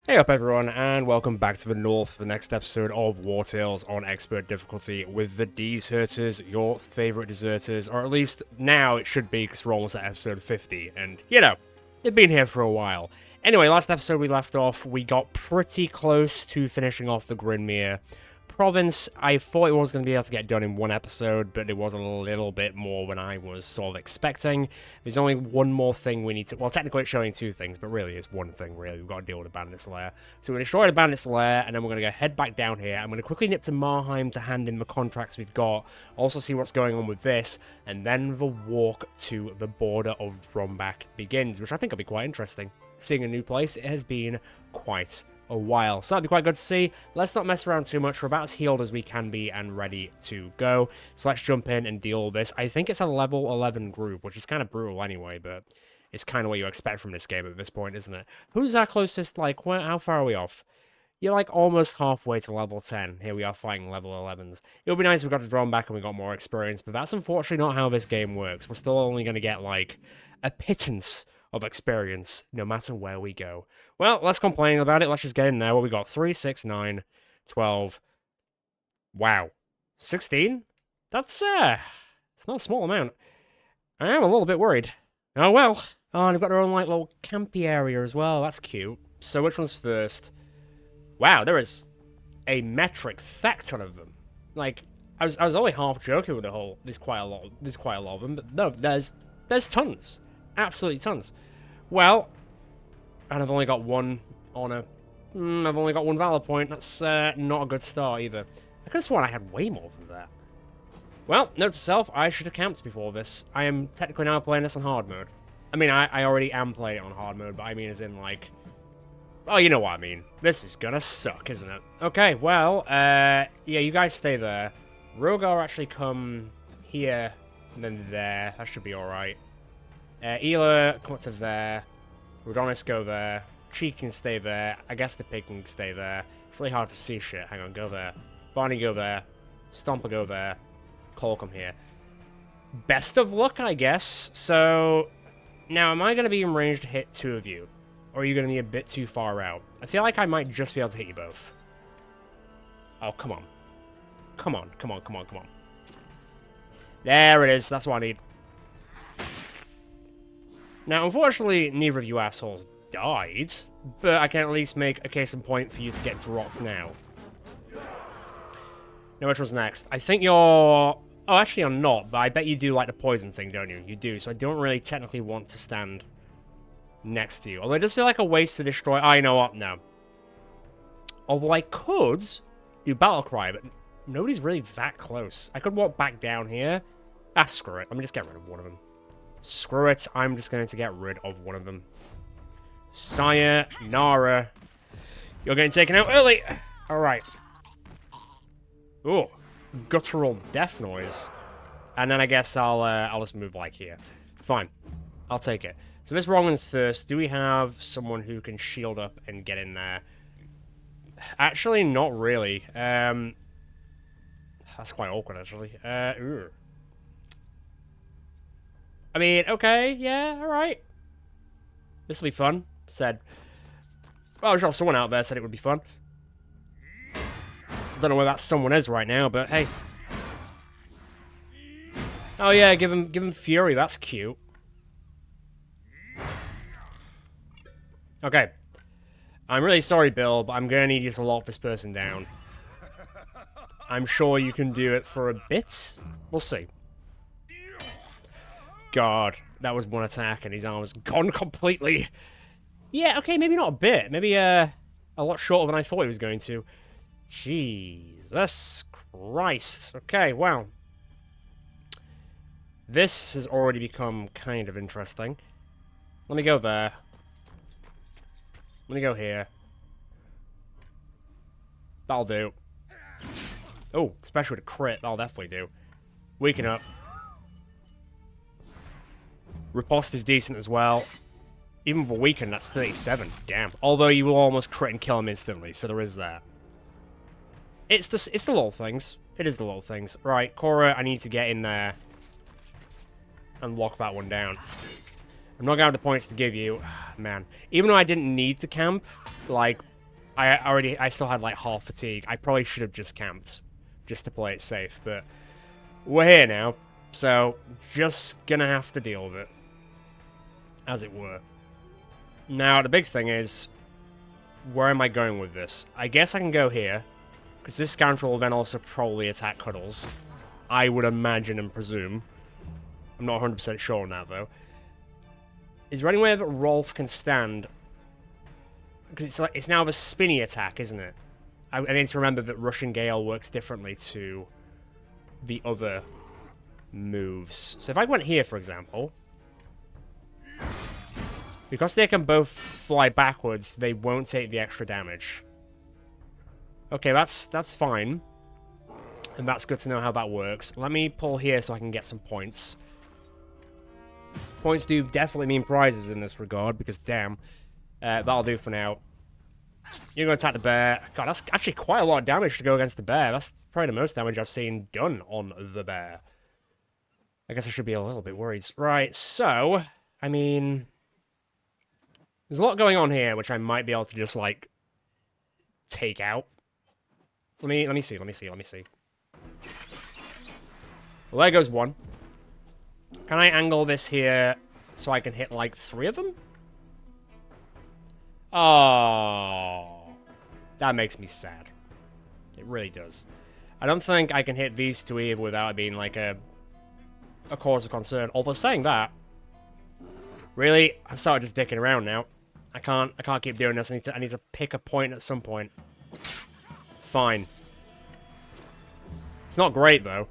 Hey up everyone, and welcome back to the North for the next episode of Wartales on Expert difficulty with the Deserters, your favourite deserters, or at least now it should be because we're almost at episode 50, and you know, they've been here for a while. Anyway, last episode we left off, we got pretty close to finishing off the Grinmere province. I thought it was going to be able to get done in one episode, but it was a little bit more than I was sort of expecting. There's only one more thing we need to... Well, technically it's showing two things, but really it's one thing, really. We've got to deal with the Bandit's lair. So we're going to destroy the Bandit's lair, and then we're going to go head back down here. I'm going to quickly nip to Marheim to hand in the contracts we've got, also see what's going on with this, and then the walk to the border of Drombach begins, which I think will be quite interesting. Seeing a new place, it has been quite a while, so that'd be quite good to see. Let's not mess around too much. We're about as healed as we can be and ready to go, so let's jump in and deal with this. I think it's a level 11 group, which is kind of brutal anyway, but it's kind of what you expect from this game at this point, isn't it? Who's our closest, like, how far are we off? You're like almost halfway to level 10. Here we are fighting level 11s. It would be nice if we got to Drombach and we got more experience, but that's unfortunately not how this game works. We're still only going to get, like, a pittance of experience, no matter where we go. Well, let's complain about it. Let's just get in there. What we got? 3, 6, 9, 12. Wow. 16? That's, it's not a small amount. I am a little bit worried. Oh, well. Oh, and they've got their own, like, little campy area as well. That's cute. So which one's first? Wow, there is a metric feck ton of them. Like, I was only half joking with the whole, there's quite a lot of them, but no, there's tons. Absolutely tons. Well, and I've only got one honor. I've only got one valor point. That's not a good start either. I could have sworn I had way more than that. Well, note to self, I should have camped before this. I am technically now playing this on hard mode. I mean, I already am playing it on hard mode, but I mean as in, like... Oh, you know what I mean. This is gonna suck, isn't it? Okay, well, yeah, you guys stay there. Rogar actually come here, and then there. That should be alright. Ela, come up to there. Rodonis, go there. Cheek can stay there. I guess the pig can stay there. It's really hard to see shit. Hang on, go there. Barney, go there. Stomper, go there. Cole, come here. Best of luck, I guess. So, now, am I going to be in range to hit two of you? Or are you going to be a bit too far out? I feel like I might just be able to hit you both. Oh, come on. Come on, come on, come on, come on. There it is. That's what I need. Now, unfortunately, neither of you assholes died, but I can at least make a case in point for you to get dropped now. Now, which one's next? I think you're... Oh, actually, you're not, but I bet you do like the poison thing, don't you? You do, so I don't really technically want to stand next to you. Although it does feel like a waste to destroy... Oh, you know what? No. Although I could do Battle Cry, but nobody's really that close. I could walk back down here. Ah, screw it. Let me just get rid of one of them. Screw it, I'm just going to get rid of one of them. Sire, Nara, you're getting taken out early. Alright. Ooh, guttural death noise. And then I guess I'll just move like here. Fine, I'll take it. So this Rollins first. Do we have someone who can shield up and get in there? Actually, not really. That's quite awkward, actually. Ooh. I mean, okay, yeah, alright. This'll be fun, said. Well, I'm sure someone out there said it would be fun. Don't know where that someone is right now, but hey. Oh yeah, give him fury, that's cute. Okay. I'm really sorry, Bill, but I'm gonna need you to lock this person down. I'm sure you can do it for a bit. We'll see. God, that was one attack and his arm was gone completely. Yeah, okay, maybe not a bit. Maybe a lot shorter than I thought he was going to. Jesus Christ. Okay, wow. This has already become kind of interesting. Let me go there. Let me go here. That'll do. Oh, especially with a crit, that'll definitely do. Weaken up. Riposte is decent as well. Even for weaken, that's 37. Damn. Although you will almost crit and kill him instantly, so there is that. It's the little things. It is the little things. Right, Cora, I need to get in there and lock that one down. I'm not going to have the points to give you. Man. Even though I didn't need to camp, like, I still had like half fatigue. I probably should have just camped, just to play it safe, but we're here now, so just gonna have to deal with it, as it were. Now, the big thing is, where am I going with this? I guess I can go here, because this scoundrel will then also probably attack Cuddles. I would imagine and presume. I'm not 100% sure on that, though. Is there any way that Rolf can stand? Because it's now a spinny attack, isn't it? I need to remember that Russian Gale works differently to the other moves. So if I went here, for example, because they can both fly backwards, they won't take the extra damage. Okay, that's fine. And that's good to know how that works. Let me pull here so I can get some points. Points do definitely mean prizes in this regard, because damn. That'll do for now. You're going to attack the bear. God, that's actually quite a lot of damage to go against the bear. That's probably the most damage I've seen done on the bear. I guess I should be a little bit worried. Right, so, I mean, there's a lot going on here, which I might be able to just, like, take out. Let me see. Well, there goes one. Can I angle this here so I can hit, like, 3 of them? Oh, that makes me sad. It really does. I don't think I can hit these 2 either without it being, like, a cause of concern. Although saying that, really, I've started just dicking around now. I can't keep doing this. I need to pick a point at some point. Fine. It's not great though.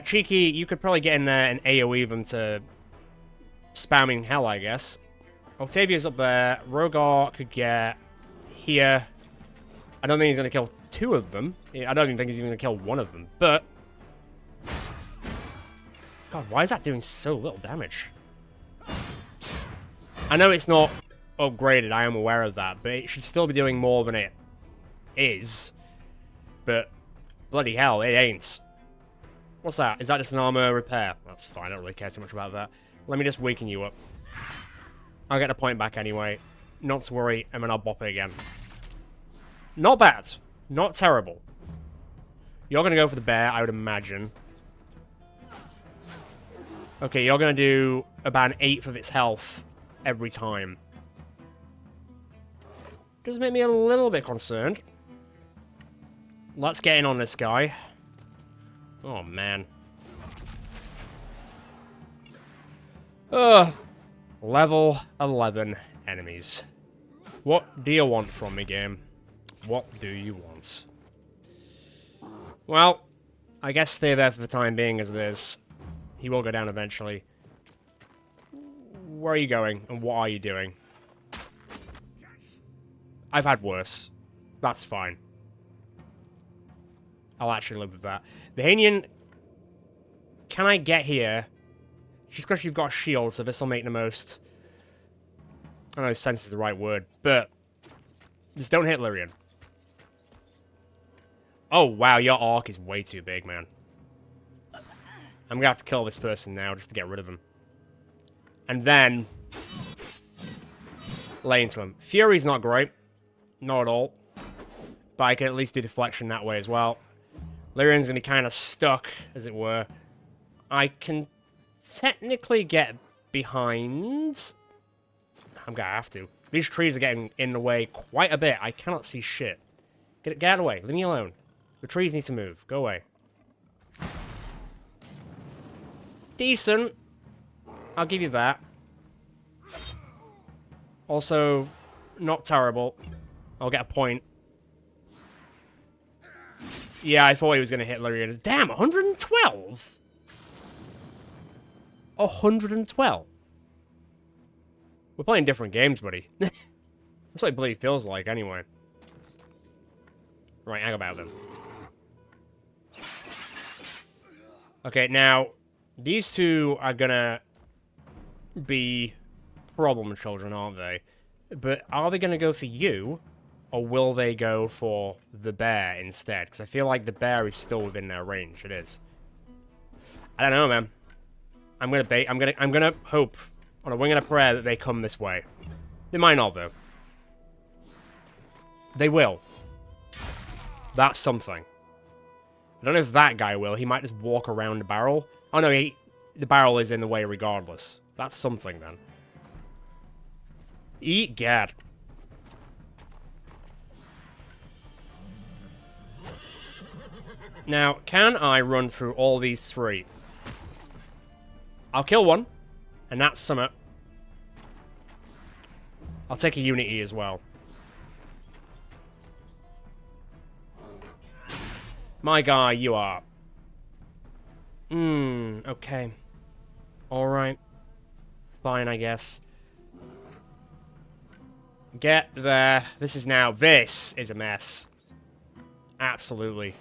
Cheeky, you could probably get in there and AoE them to spamming hell, I guess. Octavia's up there. Rogar could get here. I don't think he's going to kill 2 of them. I don't even think he's even going to kill 1 of them. But God, why is that doing so little damage? I know it's not upgraded, I am aware of that, but it should still be doing more than it is. But bloody hell, it ain't. What's that? Is that just an armor repair? That's fine, I don't really care too much about that. Let me just weaken you up. I'll get the point back anyway. Not to worry, and then I'll bop it again. Not bad. Not terrible. You're going to go for the bear, I would imagine. Okay, you're going to do about 1/8 of its health every time. Does make me a little bit concerned. Let's get in on this guy. Oh, man. Level 11 enemies. What do you want from me, game? What do you want? Well, I guess stay there for the time being as it is. He will go down eventually. Where are you going, and what are you doing? I've had worse. That's fine. I'll actually live with that. The Hanian, can I get here? Just because you've got a shield, so this will make the most... I don't know if sense is the right word, but... just don't hit Lyrian. Oh, wow, your arc is way too big, man. I'm gonna have to kill this person now just to get rid of him. And then... lay into him. Fury's not great. Not at all. But I can at least do deflection that way as well. Lyrian's gonna be kind of stuck, as it were. I can technically get behind. I'm gonna have to. These trees are getting in the way quite a bit. I cannot see shit. Get out of the way. Leave me alone. The trees need to move. Go away. Decent. I'll give you that. Also, not terrible. I'll get a point. Yeah, I thought he was going to hit Lyrian. Damn, 112? 112? We're playing different games, buddy. That's what it bloody feels like, anyway. Right, hang about them. Okay, now, these two are gonna be problem children, aren't they? But are they gonna go for you, or will they go for the bear instead? Because I feel like the bear is still within their range. It is. I don't know, man. I'm gonna hope on a wing and a prayer that they come this way. They might not, though. They will. That's something. I don't know if that guy will. He might just walk around the barrel. Oh no, the barrel is in the way regardless. That's something then. Eat gad. Now, can I run through all these three? I'll kill one, and that's Summit. I'll take a Unity as well. My guy, you are. Okay. Alright. Fine, I guess. Get there. This is a mess. Absolutely.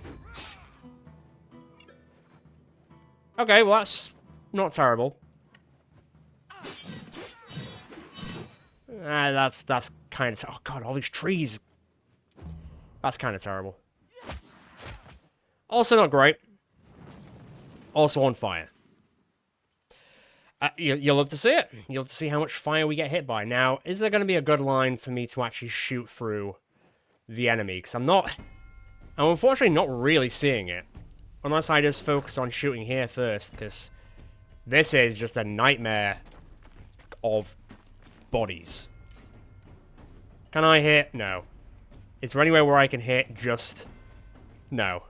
Okay, well that's not terrible. That's kind of... Oh god, all these trees. That's kind of terrible. Also not great. Also on fire. You'll love to see it. You'll love to see how much fire we get hit by. Now, is there going to be a good line for me to actually shoot through the enemy? Because I'm unfortunately not really seeing it. Unless I just focus on shooting here first, because this is just a nightmare of bodies. Can I hit? No. Is there anywhere where I can hit? Just... No.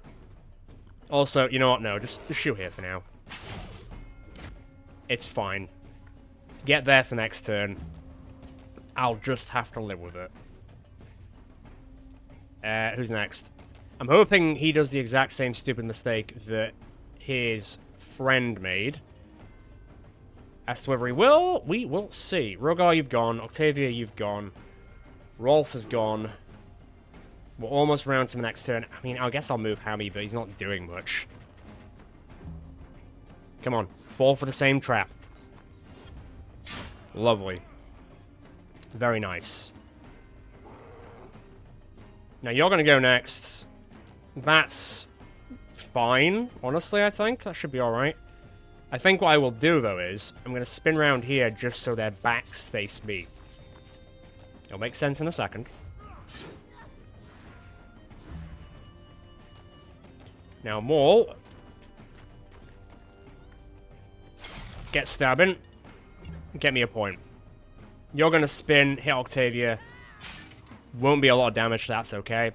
Also, you know what? No, just shoot here for now. It's fine. Get there for next turn. I'll just have to live with it. Who's next? I'm hoping he does the exact same stupid mistake that his friend made. As to whether he will, we will see. Rogar, you've gone. Octavia, you've gone. Rolf has gone. We're almost round to the next turn. I mean, I guess I'll move Hammy, but he's not doing much. Come on. Fall for the same trap. Lovely. Very nice. Now, you're going to go next. That's fine, honestly, I think. That should be alright. I think what I will do, though, is I'm going to spin around here just so their backs face me. It'll make sense in a second. Now, Maul. Get stabbing. Get me a point. You're going to spin, hit Octavia. Won't be a lot of damage, that's okay.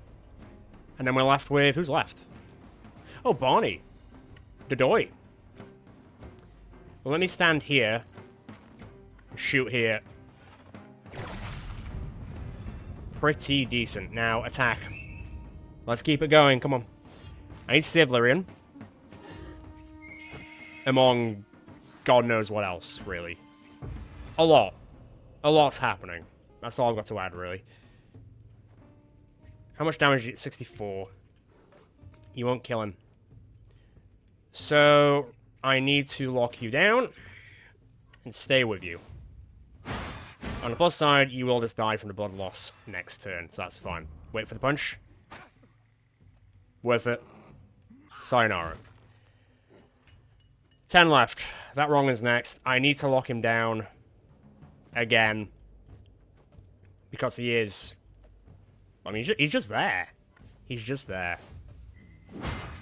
And then we're left with... Who's left? Oh, Barney. Dodoy. Well, let me stand here. Shoot here. Pretty decent. Now, attack. Let's keep it going. Come on. I need Civilian. Among God knows what else, really. A lot. A lot's happening. That's all I've got to add, really. How much damage? 64. You won't kill him. So, I need to lock you down and stay with you. On the plus side, you will just die from the blood loss next turn, so that's fine. Wait for the punch. Worth it. Sayonara. 10 left. That wrong is next. I need to lock him down again. Because he is... I mean, he's just there. He's just there.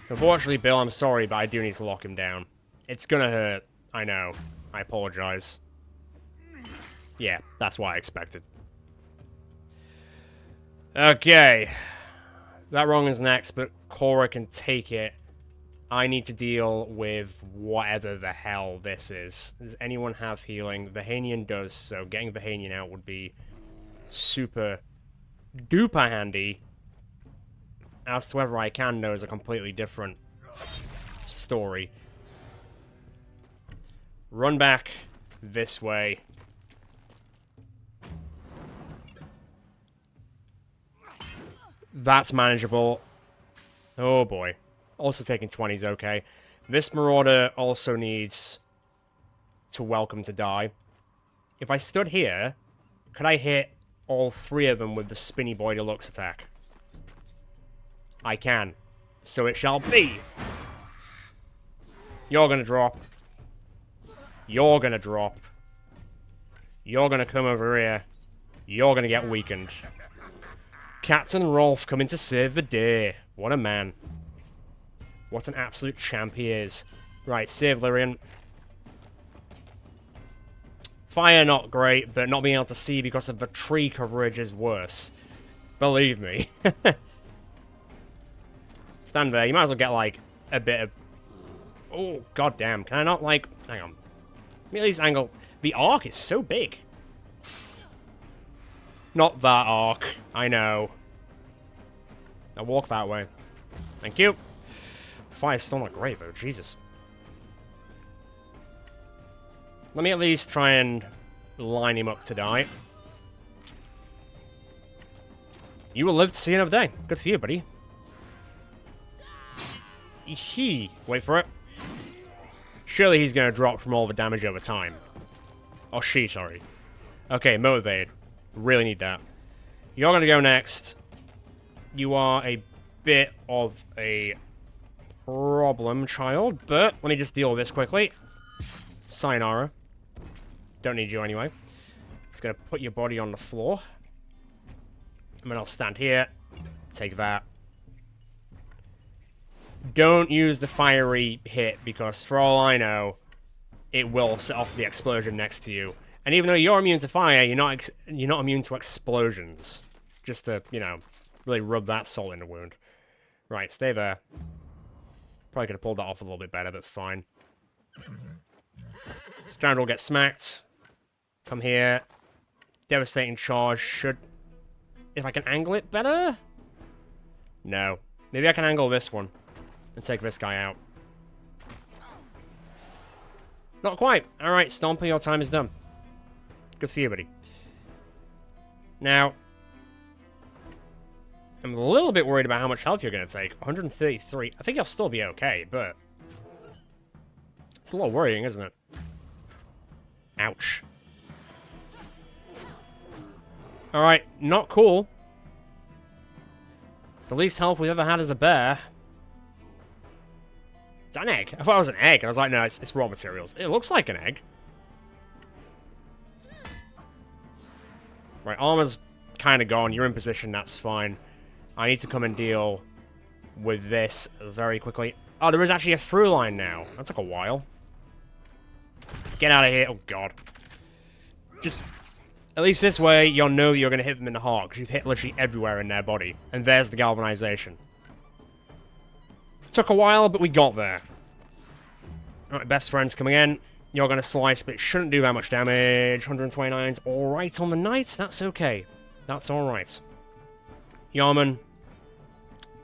Unfortunately, Bill, I'm sorry, but I do need to lock him down. It's gonna hurt. I know. I apologize. Yeah, that's what I expected. Okay. That wrong is next, but Cora can take it. I need to deal with whatever the hell this is. Does anyone have healing? Vahanian does, so getting Vahanian out would be super duper handy. As to whether I can know is a completely different story. Run back this way. That's manageable. Oh boy. Also taking 20 is okay. This Marauder also needs to welcome to die. If I stood here, could I hit all three of them with the Spinny Boy Deluxe attack? I can. So it shall be. You're gonna drop. You're gonna drop. You're gonna come over here. You're gonna get weakened. Captain Rolf coming to save the day. What a man. What an absolute champ he is. Right, save Lyrian. Fire not great, but not being able to see because of the tree coverage is worse. Believe me. Stand there. You might as well get, like, a bit of... Oh, goddamn. Can I not, like... Hang on. Let me at least angle... The arc is so big. Not that arc. I know. I'll walk that way. Thank you. Fire's still not great, though. Jesus. Let me at least try and line him up to die. You will live to see another day. Good for you, buddy. Wait for it. Surely he's going to drop from all the damage over time. Oh, sorry. Okay, motivated. Really need that. You're going to go next. You are a bit of a problem, child, but let me just deal with this quickly. Sayonara. Don't need you anyway. Just going to put your body on the floor. And then I'll stand here. Take that. Don't use the fiery hit, because for all I know, it will set off the explosion next to you. And even though you're immune to fire, you're not immune to explosions. Just to, you know, really rub that salt in the wound. Right, stay there. Probably could have pulled that off a little bit better, but fine. Strand will get smacked. Come here. Devastating charge should... If I can angle it better? No. Maybe I can angle this one. And take this guy out. Not quite. Alright, Stomper, your time is done. Good for you, buddy. Now, I'm a little bit worried about how much health you're going to take. 133. I think you'll still be okay, but... It's a little worrying, isn't it? Ouch. Alright, not cool. It's the least health we've ever had as a bear. Is that an egg? I thought it was an egg, and I was like, no, it's raw materials. It looks like an egg. Right, armor's kind of gone. You're in position, that's fine. I need to come and deal with this very quickly. Oh, there is actually a through line now. That took a while. Get out of here. Oh, God. Just, at least this way, you'll know you're going to hit them in the heart, because you've hit literally everywhere in their body. And there's the galvanization. Took a while, but we got there. Alright, best friends coming in. You're going to slice, but it shouldn't do that much damage. 129's alright on the night. That's okay. That's alright. Yarman,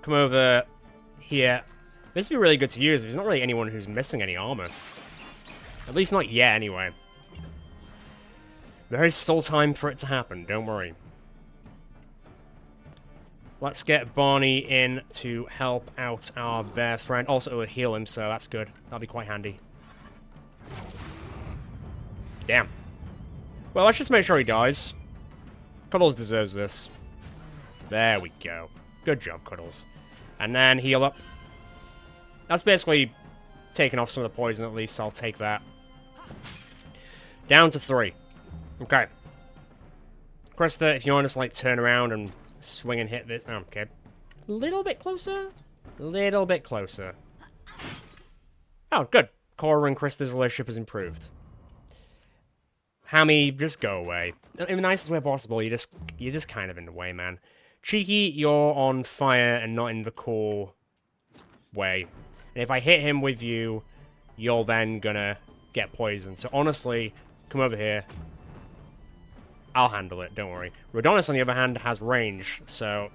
come over here. This would be really good to use. There's not really anyone who's missing any armor. At least not yet, anyway. There is still time for it to happen. Don't worry. Let's get Barney in to help out our bear friend. Also, it'll heal him, so that's good. That'll be quite handy. Damn. Well, let's just make sure he dies. Cuddles deserves this. There we go. Good job, Cuddles. And then heal up. That's basically taking off some of the poison, at least. So I'll take that. Down to 3. Okay. Krista, if you want to just, like, turn around and swing and hit this. Oh, okay. Little bit closer. Little bit closer. Oh, good. Cora and Krista's relationship has improved. Hammy, just go away. In the nicest way possible, you're just kind of in the way, man. Cheeky, you're on fire and not in the cool way. And if I hit him with you, you're then gonna get poisoned. So honestly, come over here. I'll handle it, don't worry. Rodonis, on the other hand, has range, so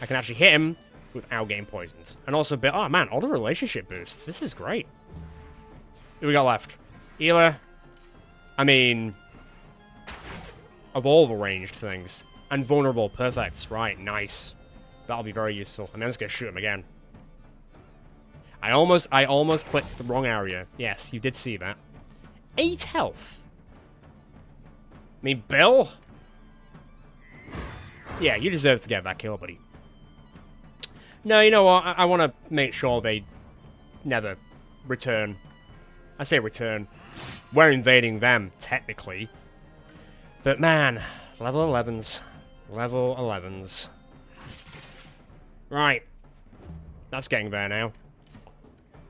I can actually hit him without getting poisoned. And also, oh man, all the relationship boosts. This is great. Who we got left? Ela. I mean, of all the ranged things. And vulnerable, perfect. Right, nice. That'll be very useful. And then I'm just gonna shoot him again. I almost clicked the wrong area. Yes, you did see that. 8 health. I mean, Bill? Yeah, you deserve to get that kill, buddy. No, you know what? I want to make sure they never return. I say return. We're invading them, technically. But man, level 11s. Level 11s. Right. That's getting there now.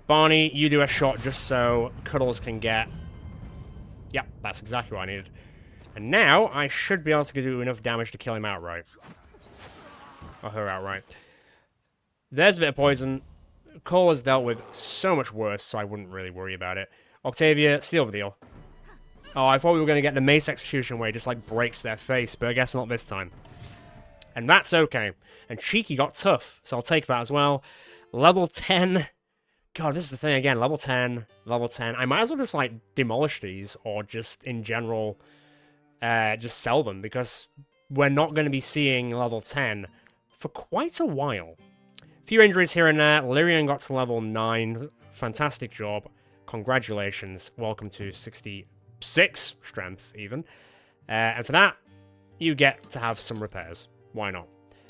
Barney, you do a shot just so Cuddles can get... Yep, that's exactly what I needed. And now, I should be able to do enough damage to kill him outright. Or her outright. There's a bit of poison. Cole has dealt with so much worse, so I wouldn't really worry about it. Octavia, seal the deal. Oh, I thought we were going to get the Mace Execution where he just, like, breaks their face, but I guess not this time. And that's okay. And Cheeky got tough, so I'll take that as well. Level 10. God, this is the thing again. Level 10, level 10. I might as well just, like, demolish these, or just, in general, just sell them, because we're not going to be seeing level 10 for quite a while. A few injuries here and there. Lyrian got to level 9. Fantastic job. Congratulations. Welcome to 66 strength, even. And for that, you get to have some repairs. Why not?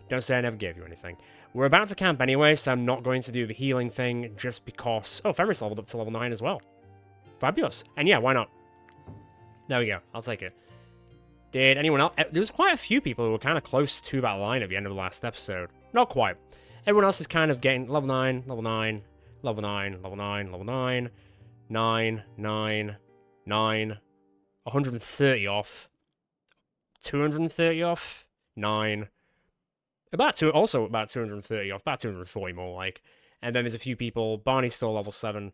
Don't say I never gave you anything. We're about to camp anyway, so I'm not going to do the healing thing just because... Oh, Fenris leveled up to level 9 as well. Fabulous. And yeah, why not? There we go. I'll take it. Did anyone else... There was quite a few people who were kind of close to that line at the end of the last episode. Not quite. Everyone else is kind of getting level 9, level 9, level 9, level 9, level 9, 9, 9, 9, 130 off, 230 off, 9, about 230 off, about 240 more like. And then there's a few people. Barney's still level 7.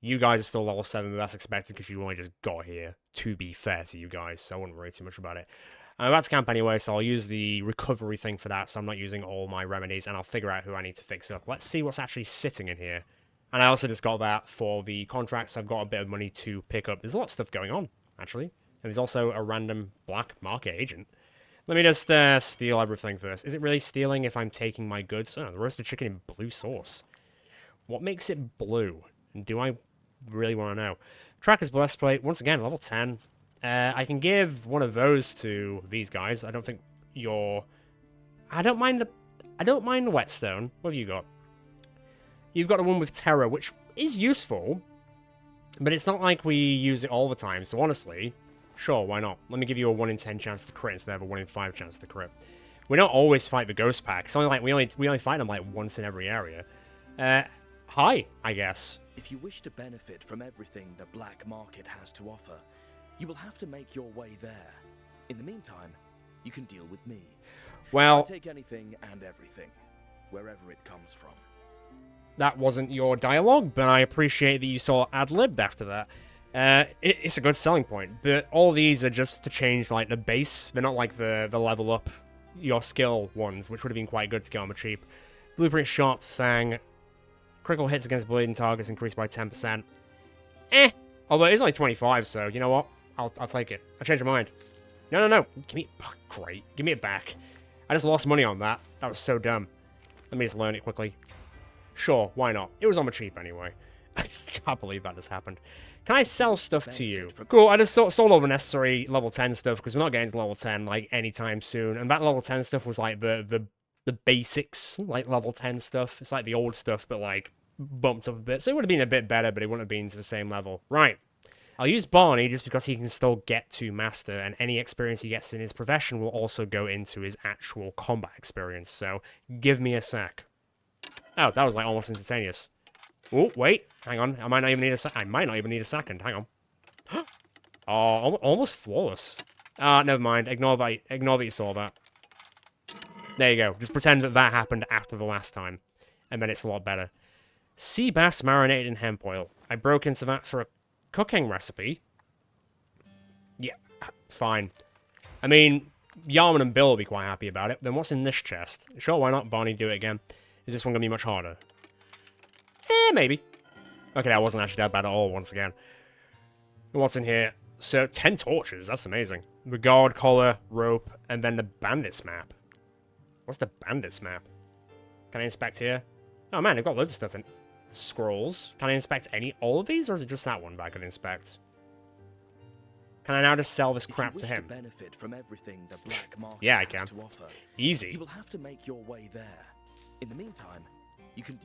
You guys are still level 7, but that's expected because you only just got here, to be fair to you guys, so I wouldn't worry too much about it. I'm about to camp anyway, so I'll use the recovery thing for that, so I'm not using all my remedies, and I'll figure out who I need to fix up. Let's see what's actually sitting in here. And I also just got that for the contract, so I've got a bit of money to pick up. There's a lot of stuff going on, actually. And there's also a random black market agent. Let me just steal everything first. Is it really stealing if I'm taking my goods? Oh, the roasted chicken in blue sauce. What makes it blue? And do I really want to know? Tracker's breastplate, once again, level 10. I can give one of those to these guys. I don't think you're... I don't mind the whetstone. What have you got? You've got the one with terror, which is useful, but it's not like we use it all the time, so honestly, sure, why not? Let me give you a 1 in 10 chance to crit instead of a 1 in 5 chance to crit. We don't always fight the ghost pack. It's only like we only fight them like once in every area. Hi, I guess. If you wish to benefit from everything the black market has to offer, you will have to make your way there. In the meantime, you can deal with me. Well, I'll take anything and everything, wherever it comes from. That wasn't your dialogue, but I appreciate that you saw ad-libbed after that. It's a good selling point, but all these are just to change like the base. They're not like the level up your skill ones, which would have been quite good to get on the cheap. Blueprint Sharp Fang. Critical hits against bleeding targets increased by 10%. Although it is only 25, so you know what? I'll take it. I changed my mind. No. Give me... Oh, great. Give me it back. I just lost money on that. That was so dumb. Let me just learn it quickly. Sure, why not? It was on the cheap anyway. I can't believe that just happened. Can I sell stuff to you? Cool, I just sold all the necessary level 10 stuff, because we're not getting to level 10, like, anytime soon. And that level 10 stuff was, like, the basics, like, level 10 stuff. It's like the old stuff, but, like, bumped up a bit. So it would have been a bit better, but it wouldn't have been to the same level. Right. I'll use Barney just because he can still get to Master, and any experience he gets in his profession will also go into his actual combat experience. So, give me a sec. Oh, that was like almost instantaneous. Oh, wait. Hang on. I might not even need a second. Hang on. Oh, almost flawless. Never mind. Ignore that you saw that. There you go. Just pretend that happened after the last time. And then it's a lot better. Sea bass marinated in hemp oil. I broke into that for a cooking recipe. Yeah, fine. I mean, Yarman and Bill will be quite happy about it. Then what's in this chest? Sure, why not? Barney, do it again. Is this one going to be much harder? Maybe. Okay, that wasn't actually that bad at all, once again. What's in here? So, 10 torches. That's amazing. The guard collar, rope, and then the bandits map. What's the bandits map? Can I inspect here? Oh, man, they've got loads of stuff in. Scrolls. Can I inspect all of these, or is it just that one that I can inspect? Can I now just sell this crap to him? To benefit from everything the black market yeah, I can. To offer, easy. You will have to make your way there. In the meantime, you can...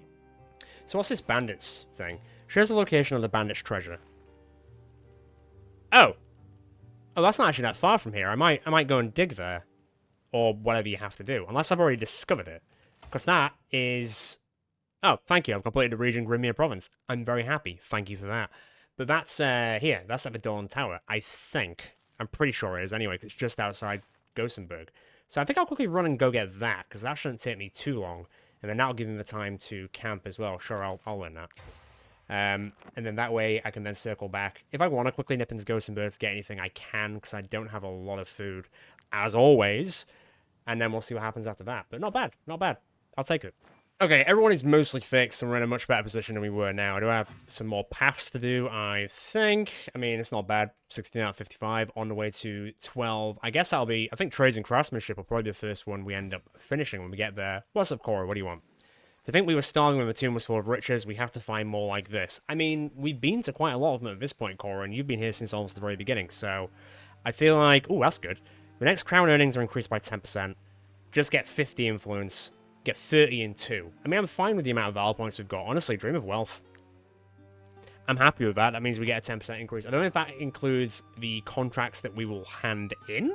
So what's this bandits thing? Shows the location of the bandits' treasure. Oh. Oh, that's not actually that far from here. I might go and dig there. or whatever you have to do, unless I've already discovered it. Because that is... Oh, thank you, I've completed the region Grimir Province. I'm very happy, thank you for that. But that's, here, that's at the Dawn Tower, I think. I'm pretty sure it is anyway, because it's just outside Gothenburg. So I think I'll quickly run and go get that, because that shouldn't take me too long. And then that'll give me the time to camp as well. Sure, I'll learn that. And then that way I can then circle back. If I want to quickly nip into Gothenburg to get anything, I can, because I don't have a lot of food, as always. And then we'll see what happens after that. But not bad, not bad. I'll take it. Okay, everyone is mostly fixed, and we're in a much better position than we were now. I do have some more paths to do, I think. I mean, it's not bad. 16 out of 55, on the way to 12. I guess that'll be... I think Trades and Craftsmanship will probably be the first one we end up finishing when we get there. What's up, Cora? What do you want? To think we were starving when the tomb was full of riches, we have to find more like this. I mean, we've been to quite a lot of them at this point, Cora, and you've been here since almost the very beginning, so... I feel like... Ooh, that's good. The next crown earnings are increased by 10%. Just get 50 influence. Get 30 in 2. I mean, I'm fine with the amount of Valor points we've got. Honestly, Dream of Wealth. I'm happy with that. That means we get a 10% increase. I don't know if that includes the contracts that we will hand in.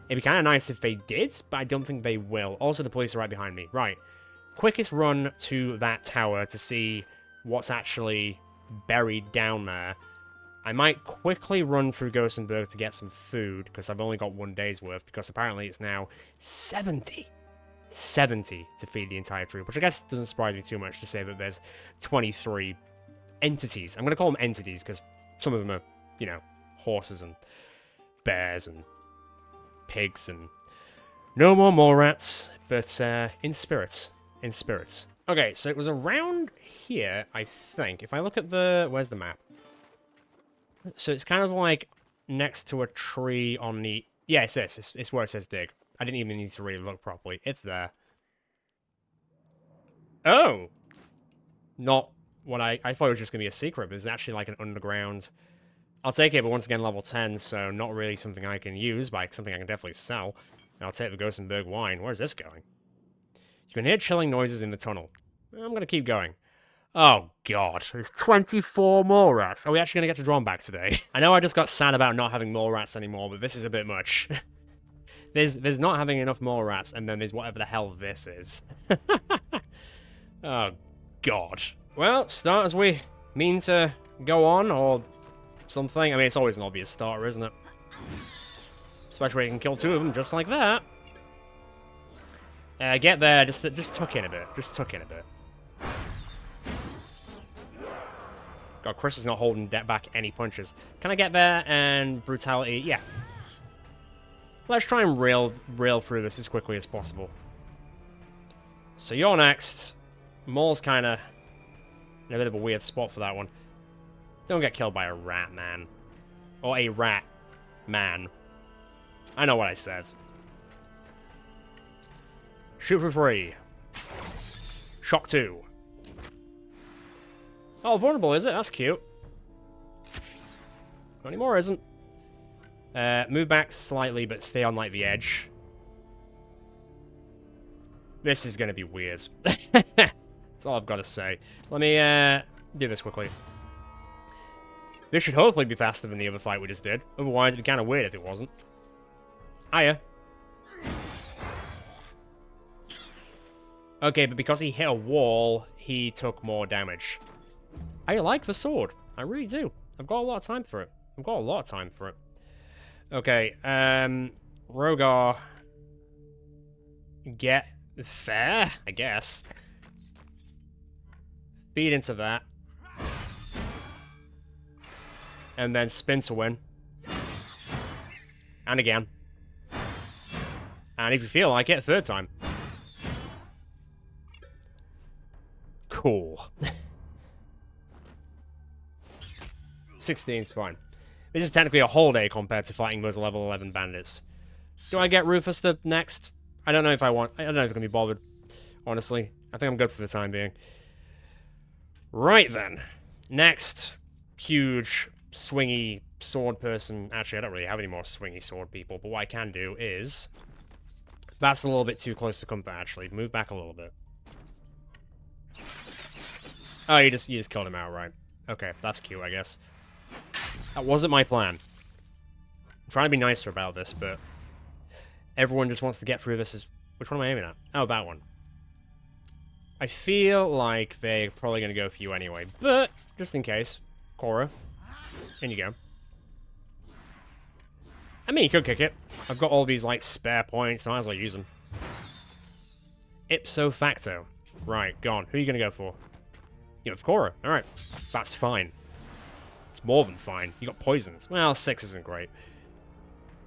It'd be kind of nice if they did, but I don't think they will. Also, the police are right behind me. Right. Quickest run to that tower to see what's actually buried down there. I might quickly run through Gothenburg to get some food, because I've only got 1 day's worth, because apparently it's now 70 to feed the entire troop, which I guess doesn't surprise me too much to say that there's 23 entities. I'm going to call them entities because some of them are, you know, horses and bears and pigs and no more mole rats, but in spirits. In spirits. Okay, so it was around here, I think. If I look at the... Where's the map? So it's kind of like next to a tree on the... Yeah, it's this. It's where it says dig. I didn't even need to really look properly. It's there. Oh! Not what I thought it was just going to be a secret, but it's actually like an underground... I'll take it, but once again, level 10, so not really something I can use, but something I can definitely sell. And I'll take the Gothenburg wine. Where's this going? You can hear chilling noises in the tunnel. I'm going to keep going. Oh, God. There's 24 mole rats. Are we actually going to get to Drombach today? I know I just got sad about not having mole rats anymore, but this is a bit much. There's not having enough mole rats, and then there's whatever the hell this is. Oh, God. Well, start as we mean to go on, or something. I mean, it's always an obvious starter, isn't it? Especially when you can kill 2 of them just like that. Get there, just tuck in a bit. Just tuck in a bit. God, Chris is not holding back any punches. Can I get there and brutality? Yeah. Let's try and rail through this as quickly as possible. So you're next. Maul's kind of in a bit of a weird spot for that one. Don't get killed by a rat, man. Or a rat man. I know what I said. Shoot for free. Shock 2. Oh, vulnerable, is it? That's cute. Not anymore, isn't. Move back slightly, but stay on, like, the edge. This is going to be weird. That's all I've got to say. Let me do this quickly. This should hopefully be faster than the other fight we just did. Otherwise, it'd be kind of weird if it wasn't. Hiya. Okay, but because he hit a wall, he took more damage. I like the sword. I really do. I've got a lot of time for it. I've got a lot of time for it. Okay, Rogar. Get fair, I guess. Feed into that. And then spin to win. And again. And if you feel like it, 3rd time. Cool. 16's fine. This is technically a whole day compared to fighting those level 11 bandits. Do I get Rufus the next? I don't know if I want... I don't know if I can be bothered. Honestly. I think I'm good for the time being. Right then. Next. Huge, swingy sword person. Actually, I don't really have any more swingy sword people, but what I can do is... That's a little bit too close to comfort, actually. Move back a little bit. Oh, you just killed him outright. Okay, that's cute, I guess. That wasn't my plan. I'm trying to be nicer about this, but... Everyone just wants to get through this. Which one am I aiming at? Oh, that one. I feel like they're probably going to go for you anyway, but just in case, Cora, in you go. I mean, you could kick it. I've got all these, like, spare points, so I might as well use them. Ipso facto. Right, gone. Who are you going to go for? You know, Cora. Alright. That's fine. It's more than fine. You got poisons. Well, 6 isn't great.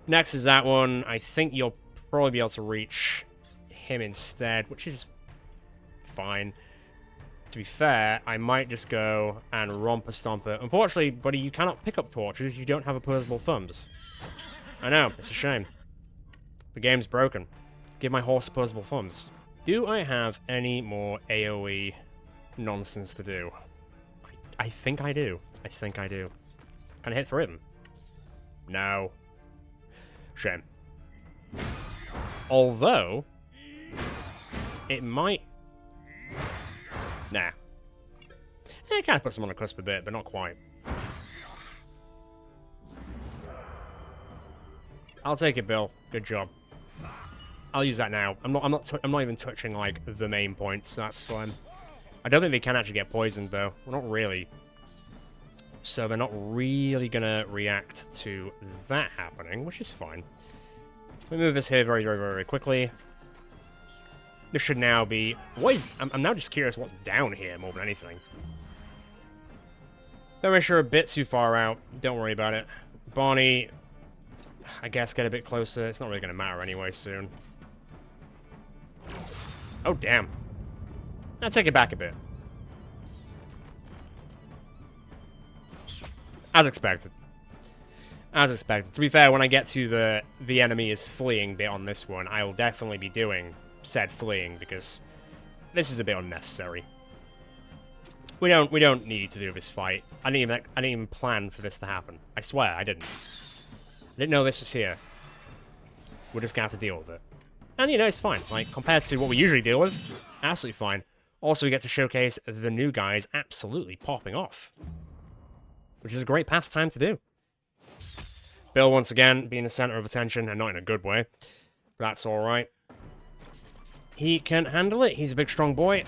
Next is that one. I think you'll probably be able to reach him instead, which is fine. To be fair, I might just go and romper stomper. Unfortunately, buddy, you cannot pick up torches. You don't have opposable thumbs. I know, it's a shame. The game's broken. Give my horse opposable thumbs. Do I have any more AoE nonsense to do? I think I do. I think I do. Can I hit 3 of them? No. Shame. Although, it might... Nah. It kind of puts them on the cusp a bit, but not quite. I'll take it, Bill. Good job. I'll use that now. I'm not even touching like the main points. So that's fine. I don't think they can actually get poisoned though. Well, not really. So they're not really gonna react to that happening, which is fine. We move this here very, very, very quickly. This should now be... What is... I'm now just curious what's down here more than anything. They're sure a bit too far out. Don't worry about it. Barney, I guess, get a bit closer. It's not really going to matter anyway soon. Oh, damn. I'll take it back a bit. As expected. As expected. To be fair, when I get to the enemy is fleeing bit on this one, I will definitely be doing said fleeing, because this is a bit unnecessary. We don't need to do this fight. I didn't even plan for this to happen. I swear, I didn't. I didn't know this was here. We're just gonna have to deal with it. And you know, it's fine. Like, compared to what we usually deal with, absolutely fine. Also, we get to showcase the new guys absolutely popping off. Which is a great pastime to do. Bill, once again, being the center of attention, and not in a good way. That's alright. He can handle it. He's a big, strong boy.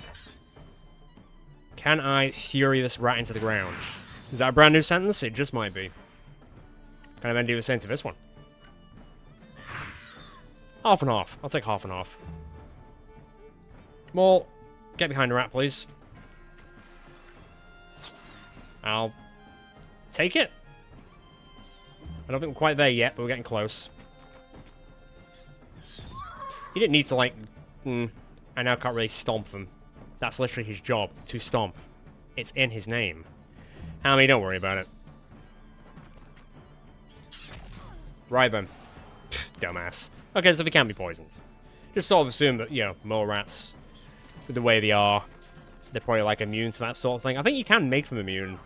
Can I fury this rat into the ground? Is that a brand new sentence? It just might be. Can I then do the same to this one? Half and half. I'll take half and half. Maul, get behind the rat, please. I'll take it. I don't think we're quite there yet, but we're getting close. He didn't need to, like... I now can't really stomp them. That's literally his job, to stomp. It's in his name. Hammy, don't worry about it. Right then. Dumbass. Okay, so they can be poisoned. Just sort of assume that, you know, mole rats, the way they are, they're probably, like, immune to that sort of thing. I think you can make them immune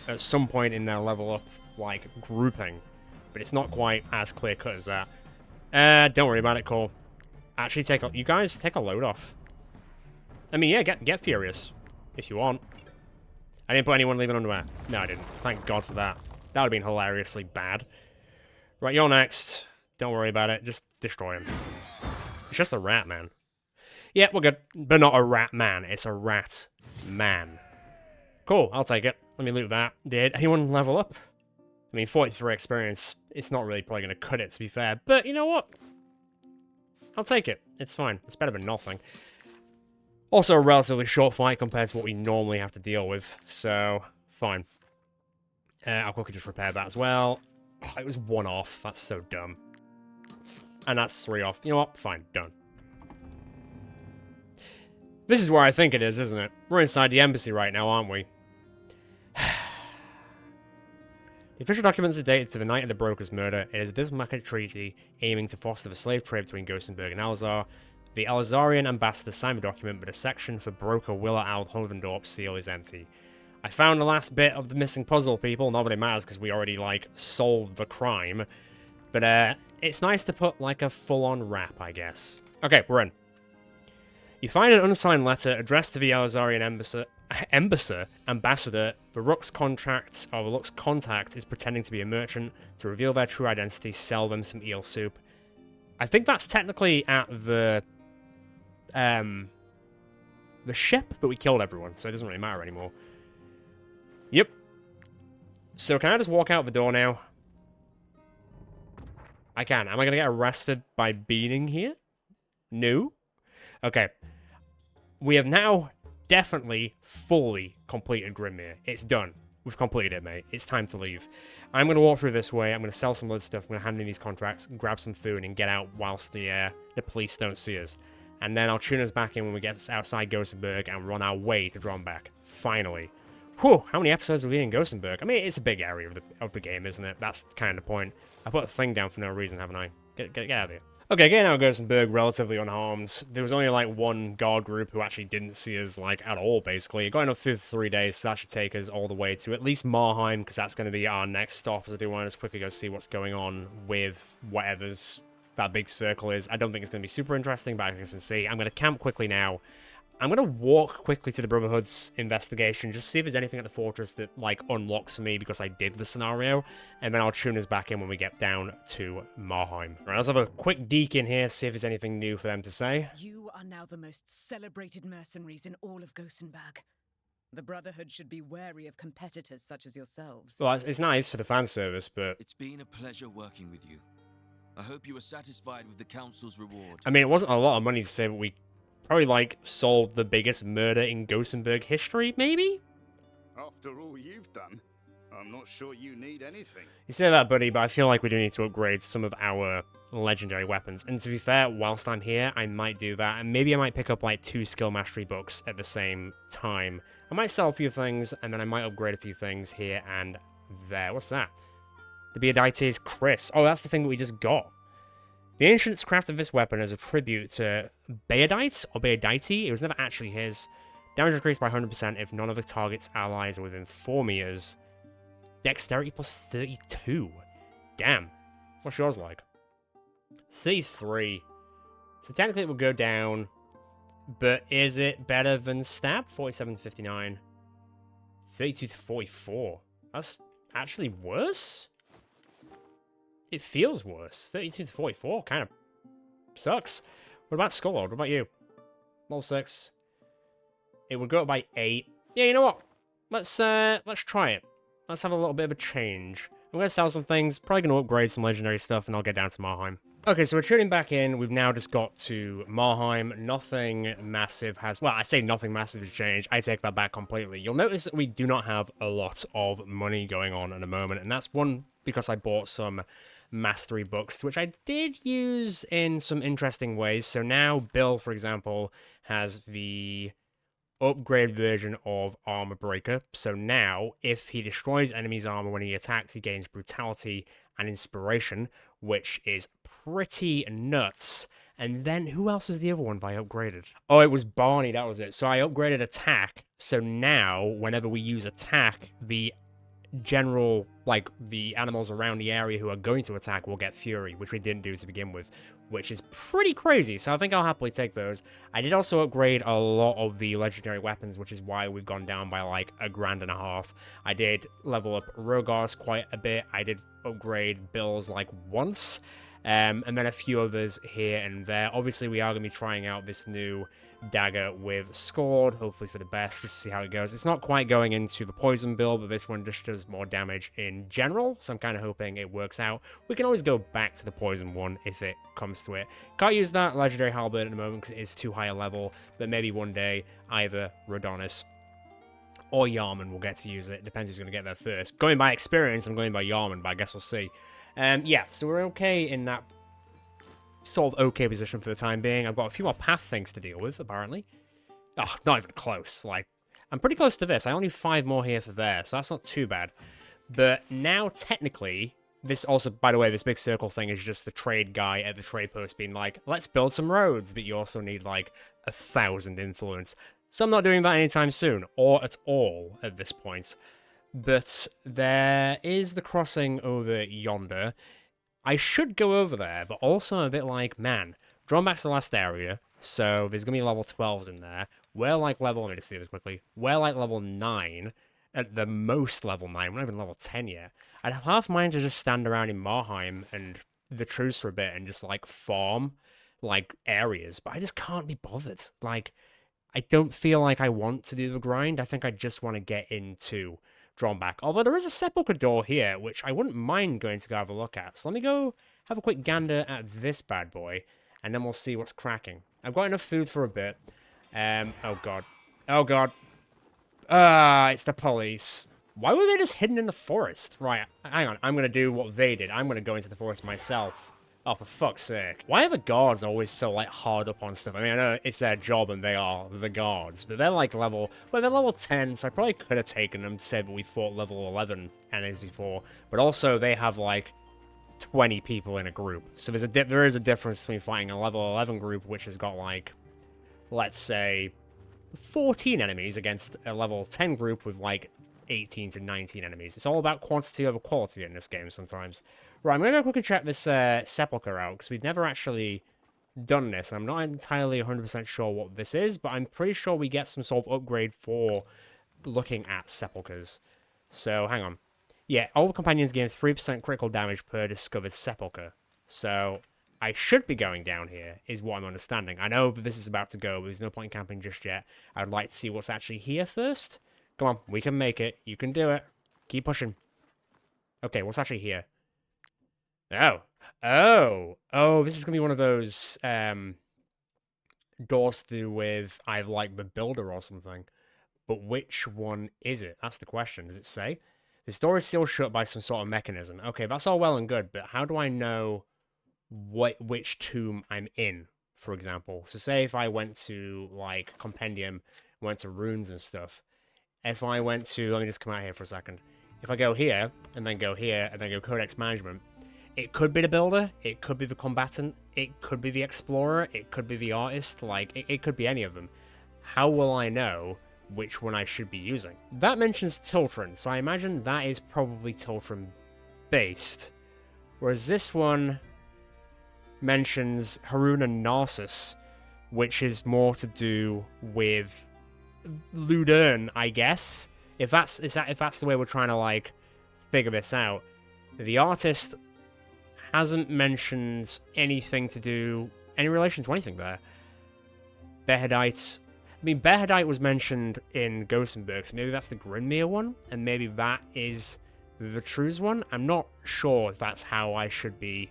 at some point in their level up, like, grouping. But it's not quite as clear-cut as that. Don't worry about it, Cole. Actually, you guys take a load off. I mean, yeah, get furious if you want. I didn't put anyone leaving underwear. No, I didn't. Thank God for that. That would have been hilariously bad. Right, you're next. Don't worry about it. Just destroy him. It's just a rat, man. Yeah, we're good. But not a rat man. It's a rat man. Cool, I'll take it. Let me loot that. Did anyone level up? I mean, 43 experience. It's not really probably going to cut it, to be fair. But you know what? I'll take it. It's fine. It's better than nothing. Also a relatively short fight compared to what we normally have to deal with. So, fine. I'll quickly just repair that as well. Oh, it was 1 off. That's so dumb. And that's 3 off. You know what? Fine. Done. This is where I think it is, isn't it? We're inside the embassy right now, aren't we? The official documents are dated to the night of the broker's murder. It is a diplomatic treaty aiming to foster the slave trade between Ghostenberg and Alazar. The Alazarian ambassador signed the document, but a section for broker Willa Al Hovendorp's seal is empty. I found the last bit of the missing puzzle, people. Not that it matters, because we already, like, solved the crime. But, it's nice to put, like, a full-on rap, I guess. Okay, we're in. You find an unsigned letter addressed to the Alazarian ambassador. The Rook's contact is pretending to be a merchant. To reveal their true identity, sell them some eel soup. I think that's technically at the ship, but we killed everyone, so it doesn't really matter anymore. Yep. So can I just walk out the door now? I can. Am I gonna get arrested by being here? No. Okay. We have now definitely fully completed Grimmere. It's done. We've completed it, mate. It's time to leave. I'm going to walk through this way. I'm going to sell some other stuff. I'm going to hand in these contracts, grab some food, and get out whilst the police don't see us. And then I'll tune us back in when we get outside Gothenburg and run our way to Drombach. Finally. Whew, how many episodes are we in Gothenburg? I mean, it's a big area of the game, isn't it? That's kind of the point. I put a thing down for no reason, haven't I? Get out of here. Okay, getting out of Gothenburg relatively unharmed. There was only like one guard group who actually didn't see us like at all, basically. Going up through 3 days, so that should take us all the way to at least Marheim, because that's going to be our next stop, as I do want to just quickly go see what's going on with whatever's that big circle is. I don't think it's going to be super interesting, but I can see. I'm going to camp quickly now. I'm going to walk quickly to the Brotherhood's investigation, just see if there's anything at the fortress that, like, unlocks me because I did the scenario, and then I'll tune us back in when we get down to Marheim. Right, let's have a quick deke in here, see if there's anything new for them to say. You are now the most celebrated mercenaries in all of Gothenburg. The Brotherhood should be wary of competitors such as yourselves. Well, it's nice for the fan service, but... It's been a pleasure working with you. I hope you are satisfied with the Council's reward. I mean, it wasn't a lot of money to say that we... probably, like, solved the biggest murder in Gothenburg history, maybe? After all you've done, I'm not sure you need anything. You say that, buddy, but I feel like we do need to upgrade some of our legendary weapons. And to be fair, whilst I'm here, I might do that. And maybe I might pick up, like, 2 skill mastery books at the same time. I might sell a few things, and then I might upgrade a few things here and there. What's that? The Bandit's Chris. Oh, that's the thing that we just got. The ancients crafted this weapon as a tribute to Bandit, or Bandit. It was never actually his. Damage increased by 100% if none of the target's allies are within 4 meters. Dexterity plus 32. Damn. What's yours like? 33. So technically it would go down. But is it better than Stab? 47 to 59. 32 to 44. That's actually worse? It feels worse. 32 to 44 kind of sucks. What about Skullord? What about you? Level 6. It would go up by 8. Yeah, you know what? Let's try it. Let's have a little bit of a change. I'm going to sell some things. Probably going to upgrade some legendary stuff, and I'll get down to Marheim. Okay, so we're tuning back in. We've now just got to Marheim. Nothing massive has... Well, I say nothing massive has changed. I take that back completely. You'll notice that we do not have a lot of money going on at the moment, and that's one because I bought some mastery books, which I did use in some interesting ways. So now Bill, for example, has the upgrade version of Armor Breaker. So now, if he destroys enemies' armor when he attacks, he gains brutality and inspiration, which is pretty nuts. And then, who else is the other one I upgraded? Oh, it was Barney, that was it. So I upgraded attack, so now, whenever we use attack, the general, like, the animals around the area who are going to attack will get fury, which we didn't do to begin with, which is pretty crazy, so I think I'll happily take those. I did also upgrade a lot of the legendary weapons, which is why we've gone down by, like, $1,500. I did level up Rogar's quite a bit. I did upgrade Bill's, like, once, and then a few others here and there. Obviously, we are going to be trying out this new dagger with Scored, hopefully for the best, just to see how it goes. It's not quite going into the poison build, but this one just does more damage in general, so I'm kind of hoping it works out. We can always go back to the poison one if it comes to it. Can't use that legendary halberd at the moment because it is too high a level, but maybe one day either Rhodonis or Yarman will get to use it. Depends who's going to get there first. Going by experience, I'm going by Yarman, but I guess we'll see. Yeah, so we're okay in that sort of okay position for the time being. I've got a few more path things to deal with, apparently. Oh, not even close. Like, I'm pretty close to this. I only have 5 more here for there, so that's not too bad. But now, technically, this also, by the way, this big circle thing is just the trade guy at the trade post being like, let's build some roads, but you also need, like, 1,000 influence. So I'm not doing that anytime soon, or at all at this point. But there is the crossing over yonder. I should go over there, but also I'm a bit like, man, Drombach's the last area, so there's going to be level 12s in there. We're like level, let me just do this quickly, we're like level 9, at the most level 9, we're not even level 10 yet. I'd have half mind to just stand around in Marheim and the truce for a bit and just, like, farm, like, areas. But I just can't be bothered. Like, I don't feel like I want to do the grind. I think I just want to get into Drombach. Although there is a sepulchre door here, which I wouldn't mind going to go have a look at. So let me go have a quick gander at this bad boy, and then we'll see what's cracking. I've got enough food for a bit. Oh god. Oh god. It's the police. Why were they just hidden in the forest? Right, hang on. I'm going to do what they did. I'm going to go into the forest myself. Oh, for fuck's sake. Why are the guards always so, like, hard up on stuff? I mean, I know it's their job and they are the guards, but they're, like, level... Well, they're level 10, so I probably could have taken them to say that we fought level 11 enemies before. But also, they have, like, 20 people in a group. So there is a difference between fighting a level 11 group, which has got, like, let's say, 14 enemies against a level 10 group with, like, 18 to 19 enemies. It's all about quantity over quality in this game sometimes. Right, I'm going to go quickly check this sepulchre out, because we've never actually done this. I'm not entirely 100% sure what this is, but I'm pretty sure we get some sort of upgrade for looking at sepulchres. So, hang on. Yeah, all companions gain 3% critical damage per discovered sepulchre. So, I should be going down here, is what I'm understanding. I know that this is about to go, but there's no point in camping just yet. I'd like to see what's actually here first. Come on, we can make it. You can do it. Keep pushing. Okay, what's actually here? Oh. Oh, this is going to be one of those doors to do with either, like, the builder or something. But which one is it? That's the question. Does it say? This door is still shut by some sort of mechanism. Okay, that's all well and good, but how do I know which tomb I'm in, for example? So say if I went to, like, Compendium, went to runes and stuff. If I went to, let me just come out here for a second. If I go here, and then go here, and then go Codex Management, it could be the builder, it could be the combatant, it could be the explorer, it could be the artist, like, it could be any of them. How will I know which one I should be using? That mentions Tiltron, so I imagine that is probably Tiltron based. Whereas this one mentions Harun and Narcissus, which is more to do with Ludern, I guess. If that's the way we're trying to, like, figure this out. The artist hasn't mentioned anything to do, any relation to anything there. Behedites. I mean, Behedite was mentioned in Gothenburg, so maybe that's the Grimmere one, and maybe that is the True's one. I'm not sure if that's how I should be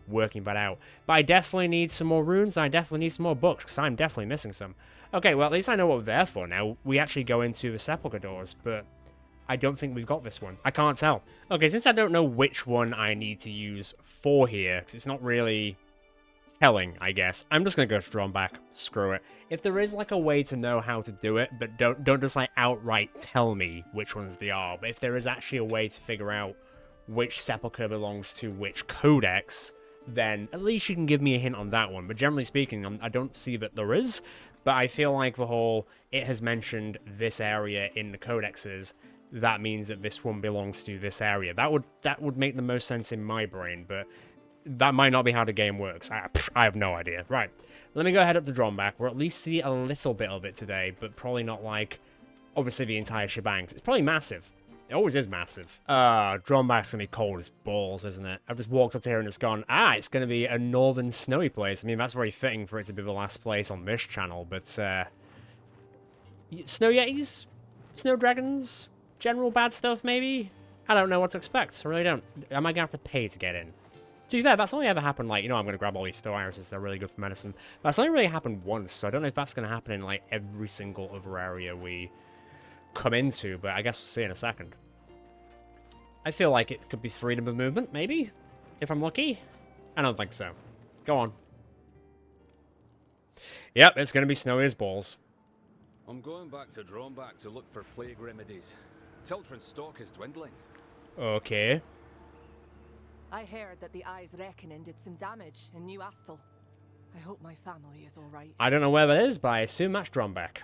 working that out. But I definitely need some more runes, and I definitely need some more books, because I'm definitely missing some. Okay, well, at least I know what we're there for now. We actually go into the sepulchre doors, but I don't think we've got this one. I can't tell. Okay, since I don't know which one I need to use for here, because it's not really telling, I guess, I'm just going to go to Drombach. Screw it. If there is, like, a way to know how to do it, but don't just, like, outright tell me which ones they are, but if there is actually a way to figure out which sepulchre belongs to which codex, then at least you can give me a hint on that one. But generally speaking, I don't see that there is, but I feel like the whole, it has mentioned this area in the codexes, that means that this one belongs to this area. That would make the most sense in my brain, but that might not be how the game works. I have no idea. Right, let me go ahead up to Drombach. We'll at least see a little bit of it today, but probably not, like, obviously the entire shebang. It's probably massive. It always is massive. Drombach's gonna be cold as balls, isn't it? I've just walked up to here and it's gone, it's gonna be a northern snowy place. I mean, that's very fitting for it to be the last place on this channel, but, snow yetis? Snow dragons? General bad stuff, maybe? I don't know what to expect. I really don't. Am I gonna have to pay to get in? To be fair, that's only ever happened, like, I'm gonna grab all these snow irises, they're really good for medicine. That's only really happened once, so I don't know if that's gonna happen in, like, every single other area we come into, but I guess we'll see in a second. I feel like it could be freedom of movement, maybe? If I'm lucky? I don't think so. Go on. Yep, it's gonna be snowy as balls. I'm going back to Drombach to look for plague remedies. Tiltron's stock is dwindling. Okay. I heard that the Eye's Reckoning did some damage in New Astle. I hope my family is alright. I don't know where that is, but I assume that's Drombach.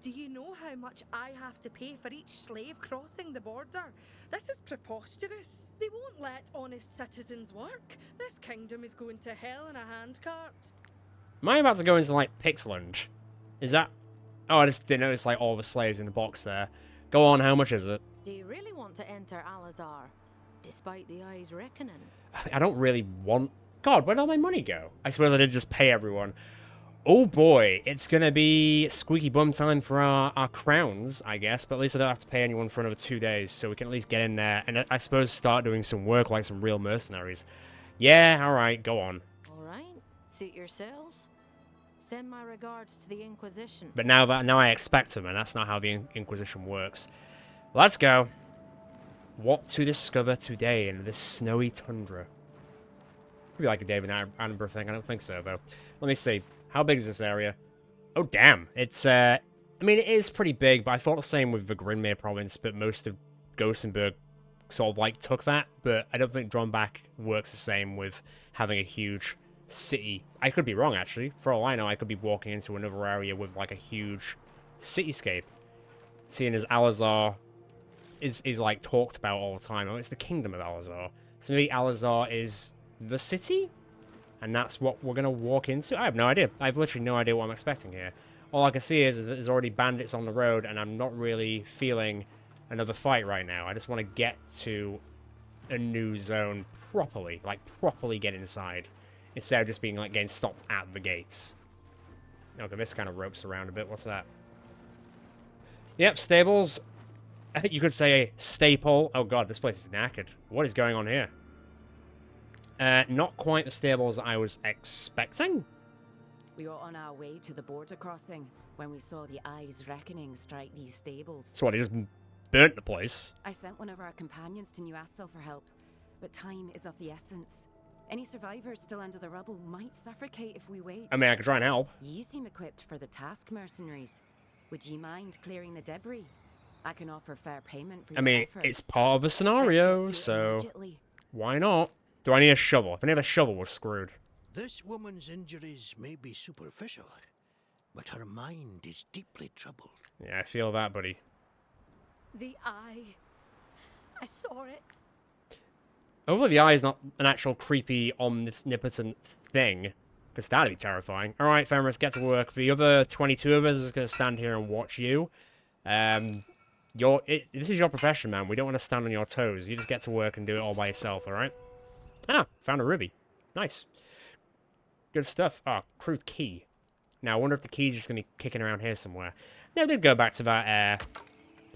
Do you know how much I have to pay for each slave crossing the border? This is preposterous. They won't let honest citizens work. This kingdom is going to hell in a handcart. Am I about to go into, like, Pixland? Is that... Oh, I just didn't notice, like, all the slaves in the box there. Go on, how much is it? Do you really want to enter Al-Azhar? despite the eye's reckoning. I don't really want... God, where'd all my money go? I suppose I did just pay everyone. Oh boy, it's gonna be squeaky bum time for our crowns, I guess. But at least I don't have to pay anyone for another 2 days, so we can at least get in there and I suppose start doing some work like some real mercenaries. Yeah, alright, go on. Alright, suit yourselves. Send my regards to the Inquisition. But now I expect them, and that's not how the Inquisition works. Let's go. What to discover today in this snowy tundra? Could be like a David Attenborough thing. I don't think so, though. Let me see. How big is this area? Oh, damn. It's, I mean, it is pretty big, but I thought the same with the Grinmere province, but most of Gothenburg sort of, like, took that. But I don't think Drombach works the same with having a huge city. I could be wrong, actually. For all I know, I could be walking into another area with, like, a huge cityscape. Seeing as Alazar is like, talked about all the time. Oh, it's the Kingdom of Alazar. So maybe Alazar is the city? And that's what we're going to walk into? I have no idea. I have literally no idea what I'm expecting here. All I can see is that there's already bandits on the road, and I'm not really feeling another fight right now. I just want to get to a new zone properly. Like, properly get inside. Instead of just being, like, getting stopped at the gates. Okay, this kind of ropes around a bit. What's that? Yep, stables. I think you could say a staple. Oh god, this place is knackered. What is going on here? Not quite the stables I was expecting. We were on our way to the border crossing when we saw the Eye's Reckoning strike these stables. So what, he just burnt the place? I sent one of our companions to New Astel for help, but time is of the essence. Any survivors still under the rubble might suffocate if we wait. I mean, I could try and help. You seem equipped for the task, mercenaries. Would you mind clearing the debris? I can offer fair payment for your efforts. It's part of the scenario, so why not? Do I need a shovel? If I need a shovel, we're screwed. This woman's injuries may be superficial, but her mind is deeply troubled. Yeah, I feel that, buddy. The eye. I saw it. Hopefully the eye is not an actual creepy, omnipotent thing, because that'd be terrifying. Alright, Fenris, get to work. The other 22 of us is going to stand here and watch you. This is your profession, man. We don't want to stand on your toes. You just get to work and do it all by yourself, alright? Ah, found a ruby. Nice. Good stuff. Ah, crew key. Now, I wonder if the key's just going to be kicking around here somewhere. No, I did go back to that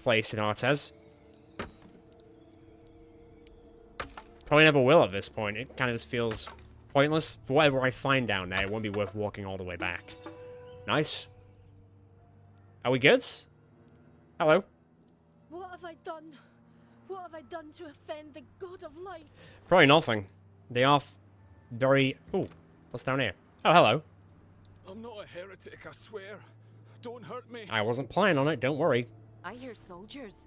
place in Artes. Probably never will at this point. It kind of just feels pointless. For whatever I find down there, it won't be worth walking all the way back. Nice. Are we good? Hello. What have I done? What have I done to offend the God of Light? Probably nothing. They are very... Ooh, what's down here? Oh, hello. I'm not a heretic, I swear. Don't hurt me. I wasn't planning on it, don't worry. I hear soldiers.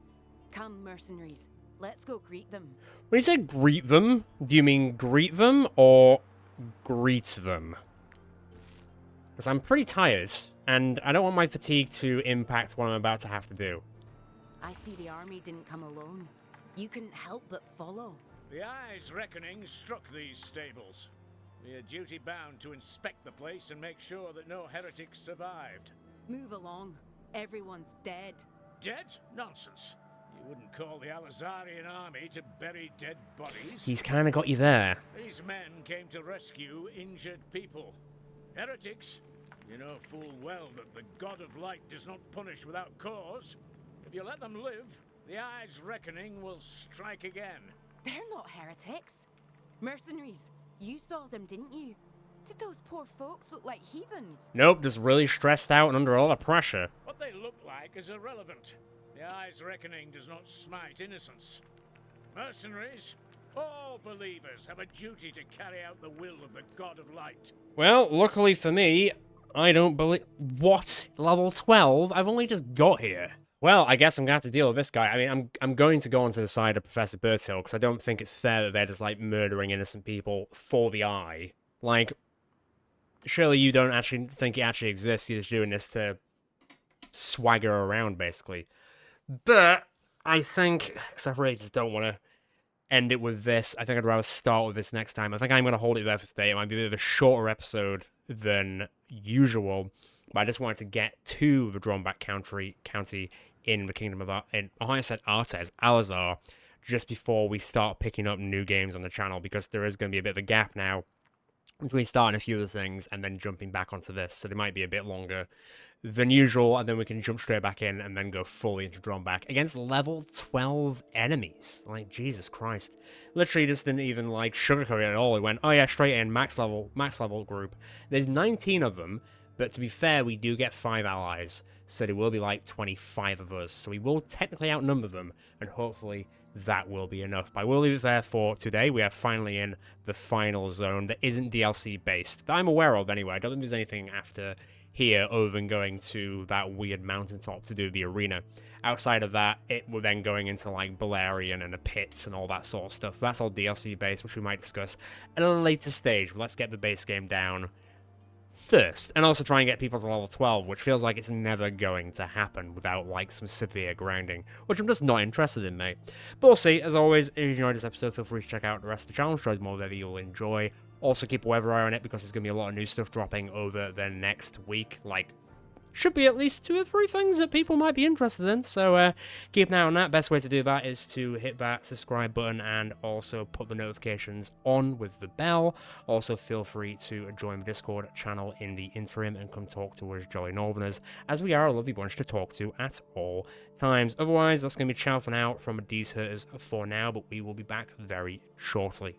Come, mercenaries. Let's go greet them. When you say greet them, do you mean greet them or greet them? Because I'm pretty tired, and I don't want my fatigue to impact what I'm about to have to do. I see the army didn't come alone. You couldn't help but follow. The Eye's Reckoning struck these stables. We are duty-bound to inspect the place and make sure that no heretics survived. Move along. Everyone's dead. Dead? Nonsense. You wouldn't call the Alazarian army to bury dead bodies. He's kind of got you there. These men came to rescue injured people. Heretics? You know full well that the God of Light does not punish without cause. If you let them live, the Eye's Reckoning will strike again. They're not heretics. Mercenaries, you saw them, didn't you? Did those poor folks look like heathens? Nope, just really stressed out and under a lot of pressure. What they look like is irrelevant. The Eye's Reckoning does not smite innocence. Mercenaries, all believers have a duty to carry out the will of the God of Light. Well, luckily for me, I don't believe... What? Level 12? I've only just got here. Well, I guess I'm going to have to deal with this guy. I mean, I'm going to go onto the side of Professor Bertil, because I don't think it's fair that they're just, like, murdering innocent people for the eye. Like, surely you don't actually think it actually exists. You're just doing this to swagger around, basically. But I think, because I really just don't want to end it with this, I think I'd rather start with this next time. I think I'm going to hold it there for today. It might be a bit of a shorter episode than usual, but I just wanted to get to the Drombach county in the Kingdom of I said Artes, Alazar, just before we start picking up new games on the channel, because there is going to be a bit of a gap now between starting a few other things and then jumping back onto this, so they might be a bit longer than usual, and then we can jump straight back in and then go fully into Drombach against level 12 enemies. Like, Jesus Christ. Literally just didn't even, like, sugarcoat it at all. It went, oh yeah, straight in, max level group. There's 19 of them, but to be fair, we do get 5 allies, so there will be like 25 of us, so we will technically outnumber them, and hopefully that will be enough. But I will leave it there for today. We are finally in the final zone that isn't DLC based, that I'm aware of anyway. I don't think there's anything after here other than going to that weird mountaintop to do the arena. Outside of that, it will then going into like Balerion and the pits and all that sort of stuff. That's all DLC based, which we might discuss at a later stage. But let's get the base game down first, and also try and get people to level 12, which feels like it's never going to happen without like some severe grinding, which I'm just not interested in, mate. But we'll see. As always, if you enjoyed this episode, feel free to check out the rest of the channel. Shows more that you'll enjoy. Also keep a weather eye on it, because there's going to be a lot of new stuff dropping over the next week. Like, should be at least 2 or 3 things that people might be interested in, so keep an eye on that. Best way to do that is to hit that subscribe button and also put the notifications on with the bell. Also feel free to join the Discord channel in the interim and come talk to us jolly Northerners, as we are a lovely bunch to talk to at all times. Otherwise, that's going to be ciao for now from D's Hurters for now, but we will be back very shortly.